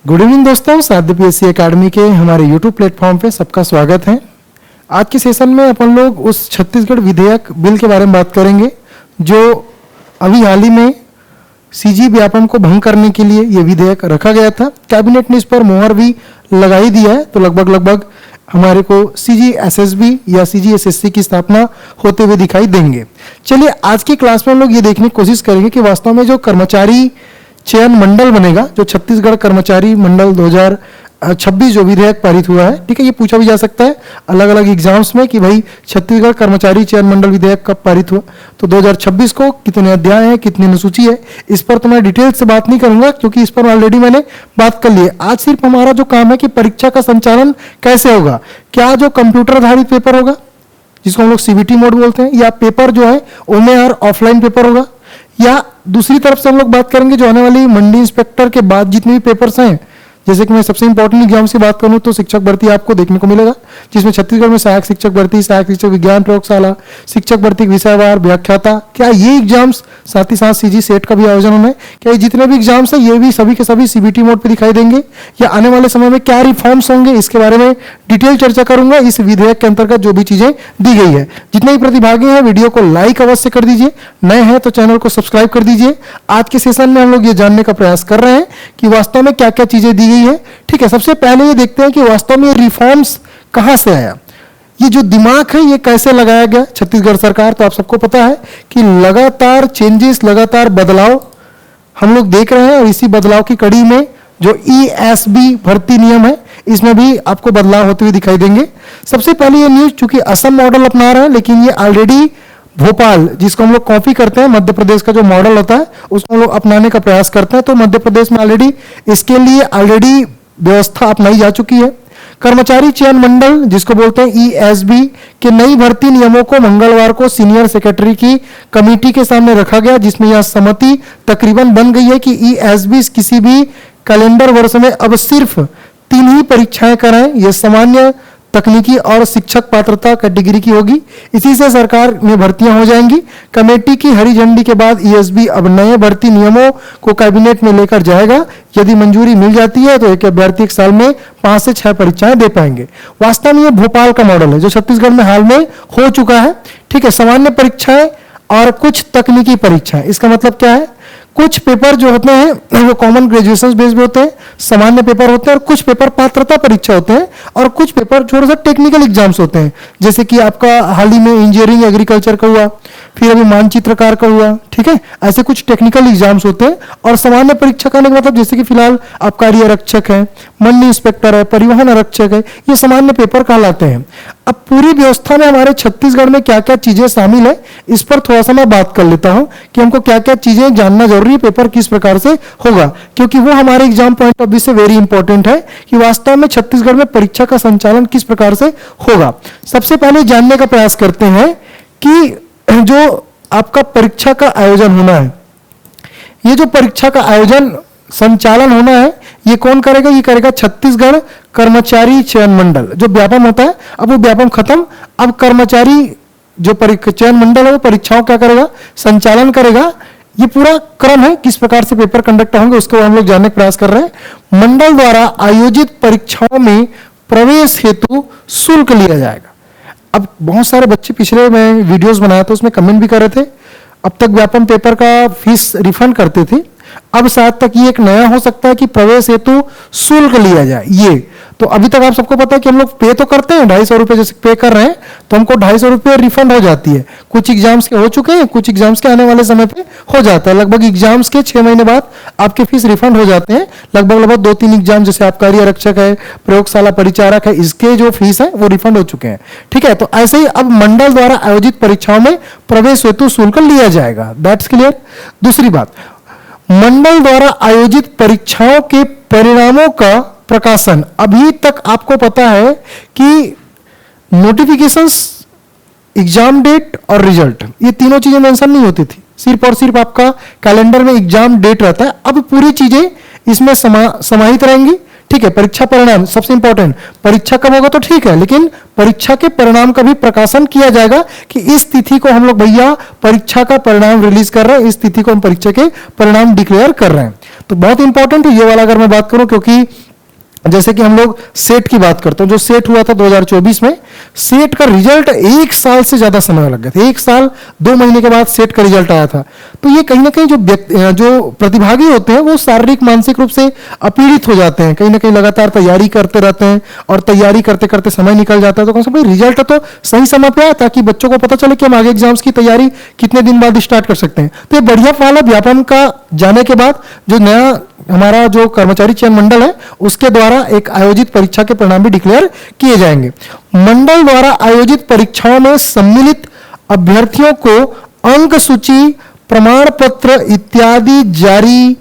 Good evening दोस्तों, साध्य PSC academy के हमारे यूट्यूब प्लेटफॉर्म पे सबका स्वागत है। आज के सेशन में अपन लोग उस छत्तीसगढ़ विधेयक बिल के बारे में बात करेंगे जो अभी हाल ही में सीजी व्यापम को भंग करने के लिए ये विधेयक रखा गया था। कैबिनेट ने इस पर मोहर भी लगाई दिया है, तो लगभग हमारे को CGSSB या CGSSC की स्थापना होते हुए दिखाई देंगे। चलिए आज की क्लास में हम लोग ये देखने की कोशिश करेंगे कि वास्तव में जो कर्मचारी चयन मंडल बनेगा, जो छत्तीसगढ़ कर्मचारी मंडल 2026 जो विधेयक पारित हुआ है, ठीक है, ये पूछा भी जा सकता है अलग अलग एग्जाम्स में कि भाई छत्तीसगढ़ कर्मचारी चयन मंडल विधेयक कब पारित हुआ, तो 2026 को कितने अध्याय हैं, कितनी अनुसूची है, इस पर तो मैं डिटेल से बात नहीं करूंगा क्योंकि इस पर ऑलरेडी मैंने बात कर ली है। आज सिर्फ हमारा जो काम है कि परीक्षा का संचालन कैसे होगा, क्या जो कंप्यूटर आधारित पेपर होगा जिसको हम लोग CBT मोड बोलते हैं, या पेपर जो है OMR ऑफलाइन पेपर होगा, या दूसरी तरफ से हम लोग बात करेंगे जो आने वाली मंडी इंस्पेक्टर के बाद जितने भी पेपर्स हैं, जैसे कि मैं सबसे इंपॉर्टेंट एग्जाम्स की बात करूं तो शिक्षक भर्ती आपको देखने को मिलेगा, जिसमें छत्तीसगढ़ में सहायक शिक्षक भर्ती, सहायक शिक्षक विज्ञान प्रयोगशाला, शिक्षक भर्ती विषयवार व्याख्याता, क्या ये एग्जाम्स साथ ही साथ CG सेट का भी आयोजन होना है, क्या ये जितने भी एग्जाम्स हैं ये भी सभी के सभी CBT मोड पे दिखाई देंगे, या आने वाले समय में क्या रिफॉर्म्स होंगे, इसके बारे में डिटेल चर्चा करूंगा इस विधेयक के अंतर्गत जो भी चीजें दी गई है। जितने भी प्रतिभागी हैं वीडियो को लाइक अवश्य कर दीजिए, नए हैं तो चैनल को सब्सक्राइब कर दीजिए। आज के सेशन में हम लोग ये जानने का प्रयास कर रहे हैं कि वास्तव में क्या क्या चीजें दी गई है। ठीक है, सबसे पहले ये देखते हैं कि वास्तव में रिफॉर्म्स कहां से आया, ये जो दिमाग है ये कैसे लगाया गया छत्तीसगढ़ सरकार। तो आप सबको पता है कि लगातार चेंजेस, लगातार बदलाव हम लोग देख रहे हैं, और इसी बदलाव की कड़ी में जो ESB भर्ती नियम है इसमें भी आपको बदलाव होते हुए दिखाई देंगे। सबसे पहले ये न्यूज, चूंकि असम मॉडल अपना रहा है लेकिन ये ऑलरेडी भोपाल, जिसको हम लोग कॉपी करते हैं, मध्य प्रदेश का जो मॉडल होता है उसको हम लोग अपनाने का प्रयास करते हैं, तो मध्य प्रदेश में ऑलरेडी इसके लिए ऑलरेडी व्यवस्था अपनाई जा चुकी है। कर्मचारी चयन मंडल जिसको बोलते हैं ESB के नई भर्ती नियमों को मंगलवार को सीनियर सेक्रेटरी की कमेटी के सामने रखा गया, जिसमें यह सहमति तकरीबन बन गई है कि ESB किसी भी कैलेंडर वर्ष में अब सिर्फ 3 ही परीक्षाएं कराएं। यह सामान्य, तकनीकी और शिक्षक पात्रता कैटेगरी की होगी। इसी से सरकार में भर्तियां हो जाएंगी। कमेटी की हरी झंडी के बाद ESB अब नए भर्ती नियमों को कैबिनेट में लेकर जाएगा। यदि मंजूरी मिल जाती है तो एक अभ्यर्थी एक साल में 5 से 6 परीक्षाएं दे पाएंगे। वास्तव में ये भोपाल का मॉडल है जो छत्तीसगढ़ में हाल में हो चुका है। ठीक है, सामान्य परीक्षाएं और कुछ तकनीकी परीक्षाएं। इसका मतलब क्या है, कुछ पेपर जो होते हैं वो कॉमन ग्रेजुएशन बेस पे होते हैं, सामान्य पेपर होते हैं, और कुछ पेपर पात्रता परीक्षा होते हैं, और कुछ पेपर थोड़ा सा टेक्निकल एग्जाम्स होते हैं, जैसे कि आपका हाल ही में इंजीनियरिंग एग्रीकल्चर का हुआ, फिर अभी मानचित्रकार का हुआ। ठीक है, ऐसे कुछ टेक्निकल एग्जाम्स होते हैं। और सामान्य परीक्षा का मतलब जैसे कि फिलहाल आबकारी आरक्षक है, मंडी इंस्पेक्टर है, परिवहन आरक्षक है, ये सामान्य पेपर कहलाते हैं। अब पूरी व्यवस्था में हमारे छत्तीसगढ़ में क्या क्या चीजें शामिल है, इस पर थोड़ा सा मैं बात कर लेता हूं कि हमको क्या क्या चीजें जानना जरूरी है, पेपर किस प्रकार से होगा, क्योंकि वो हमारे एग्जाम पॉइंट ऑफ व्यू से वेरी इंपॉर्टेंट है कि वास्तव में छत्तीसगढ़ में परीक्षा का संचालन किस प्रकार से होगा। सबसे पहले जानने का प्रयास करते हैं कि जो आपका परीक्षा का आयोजन होना है, ये जो परीक्षा का आयोजन संचालन होना है ये कौन करेगा, ये करेगा छत्तीसगढ़ कर्मचारी चयन मंडल। जो व्यापम होता है, अब वो व्यापम खत्म, अब कर्मचारी जो चयन मंडल है वो परीक्षाओं क्या करेगा, संचालन करेगा। ये पूरा क्रम है किस प्रकार से पेपर कंडक्ट होंगे उसको हम लोग जानने का प्रयास कर रहे हैं। मंडल द्वारा आयोजित परीक्षाओं में प्रवेश हेतु शुल्क लिया जाएगा। अब बहुत सारे बच्चे, पिछले मैं वीडियोस बनाया था उसमें कमेंट भी कर रहे थे, अब तक व्यापम पेपर का फीस रिफंड करते थे, अब शायद तक ये एक नया हो सकता है कि प्रवेश हेतु शुल्क लिया जाए। ये तो अभी तक आप सबको पता है कि हम लोग पे तो करते हैं 250 रुपये, जैसे पे कर रहे हैं तो हमको 250 रुपये रिफंड हो जाती है। कुछ एग्जाम्स के हो चुके हैं, कुछ एग्जाम्स के आने वाले समय पे हो जाता है। लगभग एग्जाम्स के 6 महीने बाद आपके फीस रिफंड हो जाते हैं। लगभग 2-3 एग्जाम जैसे आबकारी आरक्षक है, प्रयोगशाला परिचारक है, इसके जो फीस है वो रिफंड हो चुके हैं। ठीक है, तो ऐसे ही अब मंडल द्वारा आयोजित परीक्षाओं में प्रवेश हेतु शुल्क लिया जाएगा। That's clear. दूसरी बात, मंडल द्वारा आयोजित परीक्षाओं के परिणामों का प्रकाशन। अभी तक आपको पता है कि नोटिफिकेशंस, एग्जाम डेट और रिजल्ट, ये तीनों चीजें मेंशन नहीं होती थी, सिर्फ और सिर्फ आपका कैलेंडर में एग्जाम डेट रहता है। अब पूरी चीजें इसमें समाहित रहेंगी। ठीक है, परीक्षा परिणाम सबसे इंपॉर्टेंट, परीक्षा कब होगा तो ठीक है, लेकिन परीक्षा के परिणाम का भी प्रकाशन किया जाएगा कि इस तिथि को हम लोग भैया परीक्षा का परिणाम रिलीज कर रहे हैं, इस तिथि को हम परीक्षा के परिणाम डिक्लेयर कर रहे हैं। तो बहुत इंपॉर्टेंट है ये वाला अगर मैं बात करूं, क्योंकि जैसे कि हम लोग सेट की बात करते हैं, जो सेट हुआ था 2024 में, सेट का रिजल्ट 1 साल से ज्यादा समय लग गया था। 1 साल 2 महीने के बाद सेट का रिजल्ट आया था। तो ये कहीं ना कहीं जो प्रतिभागी होते हैं वो शारीरिक मानसिक रूप से अपीड़ित हो जाते हैं, कहीं ना कहीं लगातार तैयारी करते रहते हैं और तैयारी करते करते समय निकल जाता है। तो कौन सा भाई रिजल्ट तो सही समय पे आया ताकि बच्चों को पता चले कि हम आगे एग्जाम्स की तैयारी कितने दिन बाद स्टार्ट कर सकते हैं। तो ये बढ़िया फल है व्यापम का जाने के बाद। जो नया हमारा जो कर्मचारी चयन मंडल है उसके द्वारा एक आयोजित परीक्षा के परिणाम भी डिक्लेयर किए जाएंगे। मंडल द्वारा आयोजित परीक्षाओं में सम्मिलित अभ्यर्थियों को अंक सूची, प्रमाण पत्र इत्यादि जारी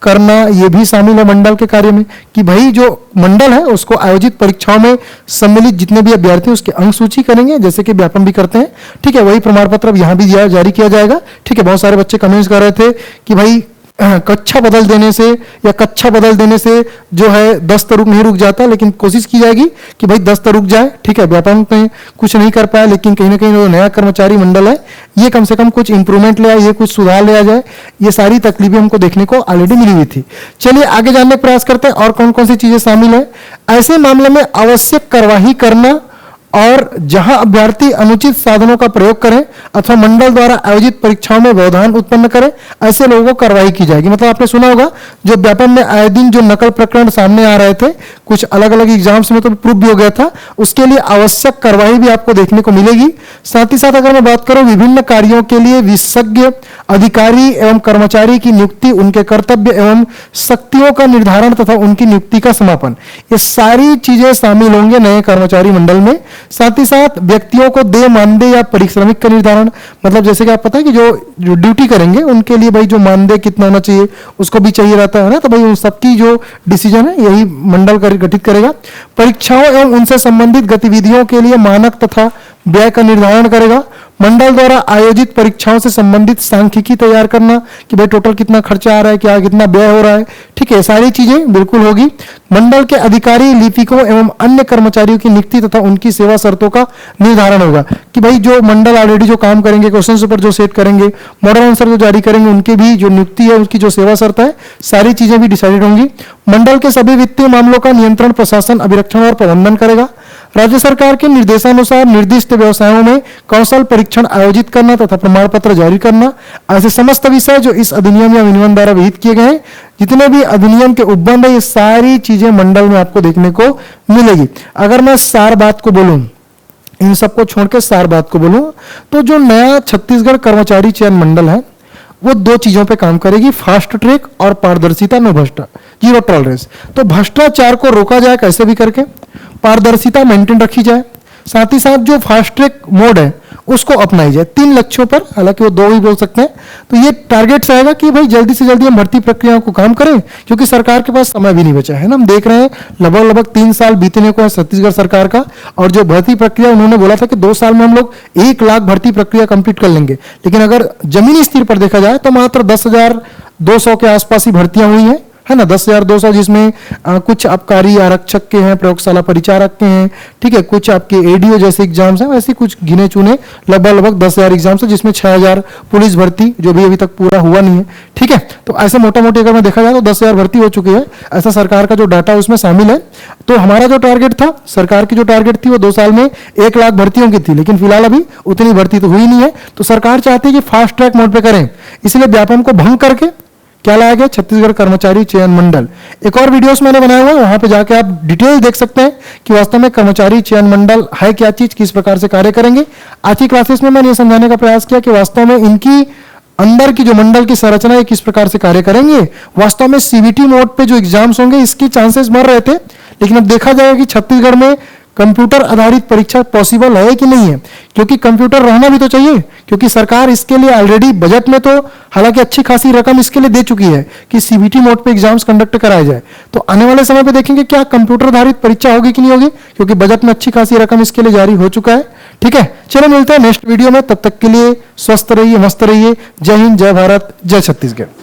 करना ये भी शामिल है मंडल के कार्य में, कि भाई जो मंडल है उसको आयोजित परीक्षाओं में सम्मिलित जितने भी अभ्यर्थी हैं उसकी अंक सूची करेंगे, जैसे कि व्यापम भी करते हैं। ठीक है, वही प्रमाण पत्र अब यहां भी जारी किया जाएगा। ठीक है, बहुत सारे बच्चे कमेंट्स कर रहे थे कि भाई कक्षा बदल देने से या कक्षा बदल देने से जो है 10 तक नहीं रुक जाता, लेकिन कोशिश की जाएगी कि भाई 10 तक रुक जाए। ठीक है, व्यापम में कुछ नहीं कर पाया, लेकिन कहीं ना कहीं जो नया कर्मचारी मंडल है ये कम से कम कुछ इंप्रूवमेंट ले आए, ये कुछ सुधार ले आ जाए। ये सारी तकलीफें हमको देखने को ऑलरेडी मिली हुई थी। चलिए आगे जानने का प्रयास करते हैं और कौन कौन सी चीजें शामिल है। ऐसे मामले में आवश्यक कार्यवाही करना, और जहां अभ्यर्थी अनुचित साधनों का प्रयोग करें अथवा मंडल द्वारा आयोजित परीक्षाओं में व्यवधान उत्पन्न करें, ऐसे लोगों को कार्रवाई की जाएगी। मतलब आपने सुना होगा जो व्यापम में आए दिन जो नकल प्रकरण सामने आ रहे थे, कुछ अलग अलग एग्जाम्स में तो प्रूफ भी हो गया था, उसके लिए आवश्यक कार्रवाई भी आपको देखने को मिलेगी। साथ ही साथ अगर मैं बात करूं विभिन्न कार्यों के लिए विशेषज्ञ अधिकारी एवं कर्मचारी की नियुक्ति, उनके कर्तव्य एवं शक्तियों का निर्धारण तथा उनकी नियुक्ति का समापन, ये सारी चीजें शामिल होंगे नए कर्मचारी मंडल में। साथ ही साथ व्यक्तियों को देय मानदेय या परिश्रमिक का निर्धारण, मतलब जैसे कि आप पता है कि जो ड्यूटी करेंगे उनके लिए भाई जो मानदेय कितना होना चाहिए उसको भी चाहिए रहता है ना, तो भाई उन सबकी जो डिसीजन है यही मंडल गठित करेगा। परीक्षाओं एवं उनसे संबंधित गतिविधियों के लिए मानक तथा व्यय का निर्धारण करेगा। मंडल द्वारा आयोजित परीक्षाओं से संबंधित सांख्यिकी तैयार करना कि भाई टोटल कितना खर्चा आ रहा है, क्या कितना व्यय हो रहा है। ठीक है, सारी चीजें बिल्कुल होगी। मंडल के अधिकारी, लिपिकों एवं अन्य कर्मचारियों की नियुक्ति तथा उनकी सेवा शर्तों का निर्धारण होगा कि भाई जो मंडल ऑलरेडी जो काम करेंगे, क्वेश्चन पेपर जो सेट करेंगे, मॉडल आंसर जो जारी करेंगे, उनके भी जो नियुक्ति है उसकी जो सेवा शर्त है, सारी चीजें भी डिसाइडेड होंगी। मंडल के सभी वित्तीय मामलों का नियंत्रण, प्रशासन, अभिरक्षण और प्रबंधन करेगा। राज्य सरकार के निर्देशानुसार निर्दिष्ट व्यवसायों में कौशल परीक्षण आयोजित करना तथा प्रमाण पत्र जारी करना, ऐसे समस्त विषय जो इस अधिनियम या विनियम द्वारा विहित किए गए हैं, जितने भी अधिनियम के उपबंध है, ये सारी चीजें मंडल में आपको देखने को मिलेगी। अगर मैं सार बात को बोलूं, इन सबको छोड़ के सार बात को बोलूं, तो जो नया छत्तीसगढ़ कर्मचारी चयन मंडल है वो 2 चीजों पे काम करेगी, फास्ट ट्रैक और पारदर्शिता में भ्रष्टाचार, जीरो टॉलरेंस। तो भ्रष्टाचार को रोका जाए कैसे भी करके, पारदर्शिता मेंटेन रखी जाए, साथ ही साथ जो फास्ट ट्रैक मोड है उसको अपनाई जाए 3 लक्ष्यों पर, हालांकि वो 2 भी बोल सकते हैं। तो ये टारगेट्स रहेगा कि भाई जल्दी से जल्दी हम भर्ती प्रक्रियाओं को काम करें, क्योंकि सरकार के पास समय भी नहीं बचा है ना। हम देख रहे हैं लगभग 3 साल बीतने को है छत्तीसगढ़ सरकार का, और जो भर्ती प्रक्रिया उन्होंने बोला था कि 2 साल में हम लोग 1 लाख भर्ती प्रक्रिया कंप्लीट कर लेंगे, लेकिन अगर जमीनी स्तर पर देखा जाए तो मात्र 10,200 के आसपास ही भर्तियां हुई हैं, है ना, 10,200, जिसमें कुछ आबकारी आरक्षक के हैं, प्रयोगशाला परिचारक के हैं, ठीक है, कुछ आपके एडीओ जैसे एग्जाम्स हैं, वैसे कुछ गिने चुने लगभग 10,000 एग्जाम्स है, जिसमें 6,000 पुलिस भर्ती जो भी अभी तक पूरा हुआ नहीं है। ठीक है, तो ऐसे मोटा मोटी अगर मैं देखा जाए तो 10,000 भर्ती हो चुकी है, ऐसा सरकार का जो डाटा उसमें शामिल है। तो हमारा जो टारगेट था, सरकार की जो टारगेट थी वो 2 साल में 1 लाख भर्तियों की थी, लेकिन फिलहाल अभी उतनी भर्ती तो हुई नहीं है। तो सरकार चाहती है कि फास्ट ट्रैक मोड पे करें, इसलिए व्यापम को भंग करके क्या लाया गया, छत्तीसगढ़ कर्मचारी चयन मंडल। एक और वीडियोस मैंने बनाया हुआ है, वहां पे जाके आप डिटेल देख सकते हैं कि वास्तव में कर्मचारी चयन मंडल है क्या चीज, किस प्रकार से कार्य करेंगे। आज की क्लासेस में मैंने ये समझाने का प्रयास किया कि वास्तव में इनकी अंदर की जो मंडल की संरचना है किस प्रकार से कार्य करेंगे। वास्तव में सीबीटी मोड पे जो एग्जाम्स होंगे इसके चांसेस बढ़ रहे थे, लेकिन अब देखा जाएगा कि छत्तीसगढ़ में कंप्यूटर आधारित परीक्षा पॉसिबल है कि नहीं है, क्योंकि कंप्यूटर रहना भी तो चाहिए, क्योंकि सरकार इसके लिए ऑलरेडी बजट में तो हालांकि अच्छी खासी रकम इसके लिए दे चुकी है कि सीबीटी मोड पे एग्जाम्स कंडक्ट कराया जाए। तो आने वाले समय पे देखेंगे क्या कंप्यूटर आधारित परीक्षा होगी कि नहीं होगी, क्योंकि बजट में अच्छी खासी रकम इसके लिए जारी हो चुका है। ठीक है, चलो मिलते हैं नेक्स्ट वीडियो में, तब तक के लिए स्वस्थ रहिए, मस्त रहिए। जय हिंद, जय भारत, जय छत्तीसगढ़।